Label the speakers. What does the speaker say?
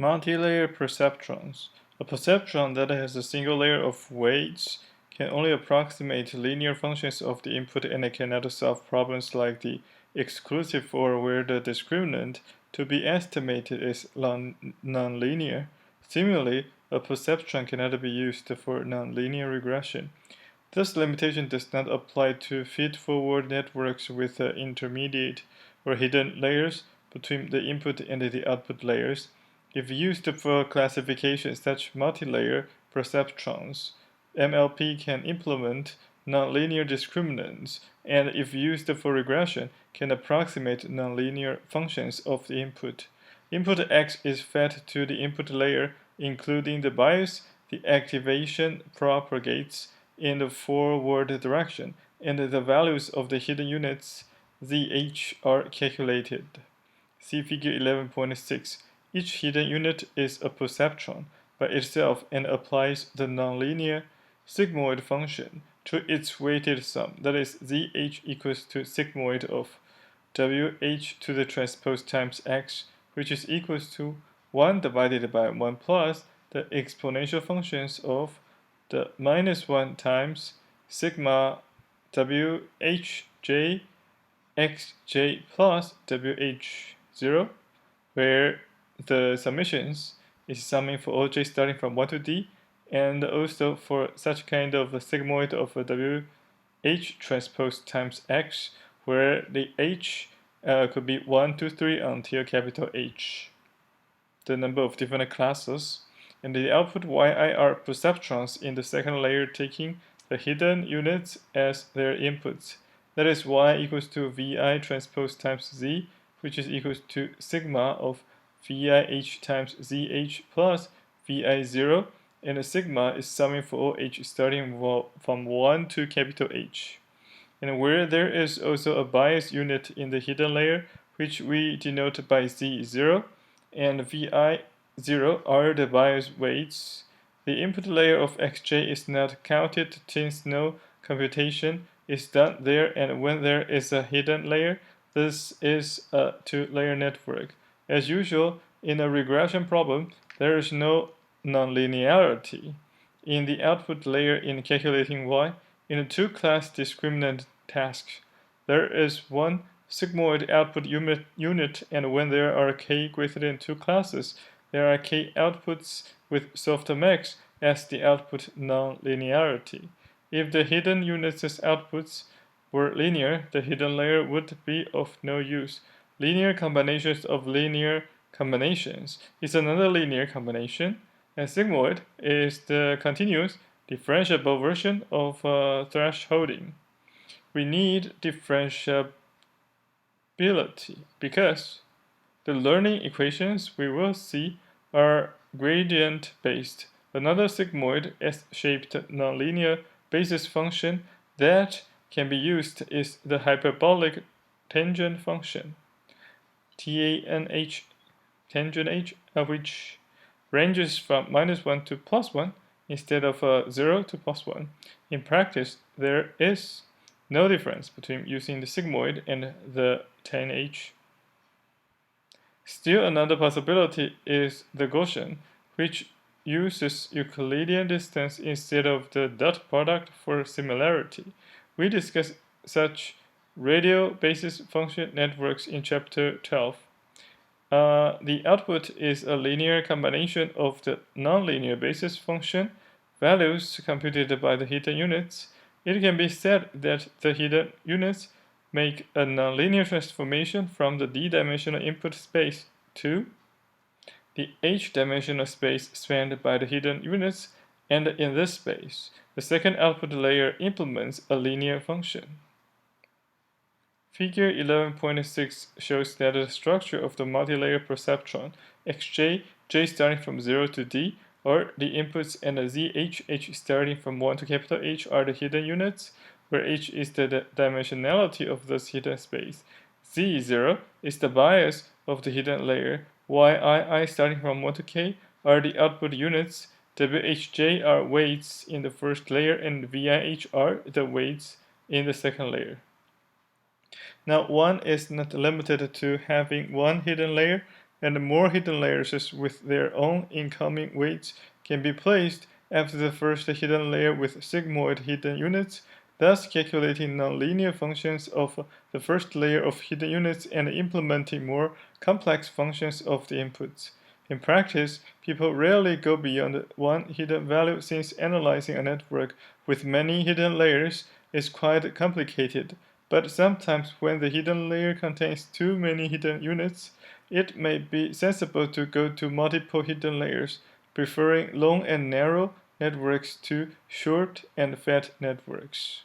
Speaker 1: Multilayer perceptrons. A perceptron that has a single layer of weights can only approximate linear functions of the input and cannot solve problems like the exclusive or where the discriminant to be estimated is nonlinear. Similarly, a perceptron cannot be used for nonlinear regression. This limitation does not apply to feed-forward networks with intermediate or hidden layers between the input and the output layers. If used for classification such multilayer perceptrons, MLP can implement nonlinear discriminants, and if used for regression, can approximate nonlinear functions of the input. Input X is fed to the input layer, including the bias. The activation propagates in the forward direction, and the values of the hidden units ZH are calculated. See figure 11.6. Each hidden unit is a perceptron by itself and applies the nonlinear sigmoid function to its weighted sum, that is, ZH equals to sigmoid of WH to the transpose times X, which is equals to 1 divided by 1 plus the exponential functions of the minus 1 times sigma WHJ xj plus WH0, where the summations is summing for all j starting from 1 to d, and also for such kind of a sigmoid of a WH transpose times x, where the h could be 1, 2, 3 until capital H, the number of different classes, and the output yi are perceptrons in the second layer taking the hidden units as their inputs. That is y equals to vi transpose times z, which is equals to sigma of VIH times ZH plus VI0, and the sigma is summing for all h starting from 1 to capital H. And where there is also a bias unit in the hidden layer, which we denote by Z0, and VI0 are the bias weights, the input layer of xj is not counted since no computation is done there, and when there is a hidden layer, this is a two-layer network. As usual, in a regression problem, there is no nonlinearity in the output layer in calculating y. In a two-class discriminant task, there is one sigmoid output unit, and when there are k greater than two classes, there are k outputs with softmax as the output nonlinearity. If the hidden units' outputs were linear, the hidden layer would be of no use. Linear combinations of linear combinations is another linear combination, and sigmoid is the continuous differentiable version of thresholding. We need differentiability because the learning equations we will see are gradient based. Another sigmoid S-shaped nonlinear basis function that can be used is the hyperbolic tangent function, TANH, tangent h, which ranges from -1 to +1 instead of 0 to +1. In practice, there is no difference between using the sigmoid and the tanh. Still another possibility is the Gaussian, which uses Euclidean distance instead of the dot product for similarity. We discussed such radial basis function networks in chapter 12. The output is a linear combination of the nonlinear basis function values computed by the hidden units. It can be said that the hidden units make a nonlinear transformation from the d-dimensional input space to the h-dimensional space spanned by the hidden units, and in this space, the second output layer implements a linear function. Figure 11.6 shows that the structure of the multilayer perceptron xj, j starting from 0 to d, are the inputs, and the zh, h starting from 1 to capital H are the hidden units, where h is the dimensionality of this hidden space. Z0 is the bias of the hidden layer. Yii starting from 1 to k are the output units. Whj are weights in the first layer, and VIH are the weights in the second layer. Now, one is not limited to having one hidden layer. and more hidden layers with their own incoming weights can be placed after the first hidden layer with sigmoid hidden units, thus calculating nonlinear functions of the first layer of hidden units and implementing more complex functions of the inputs. In practice, people rarely go beyond one hidden value since analyzing a network with many hidden layers is quite complicated. But sometimes when the hidden layer contains too many hidden units, it may be sensible to go to multiple hidden layers, preferring long and narrow networks to short and fat networks.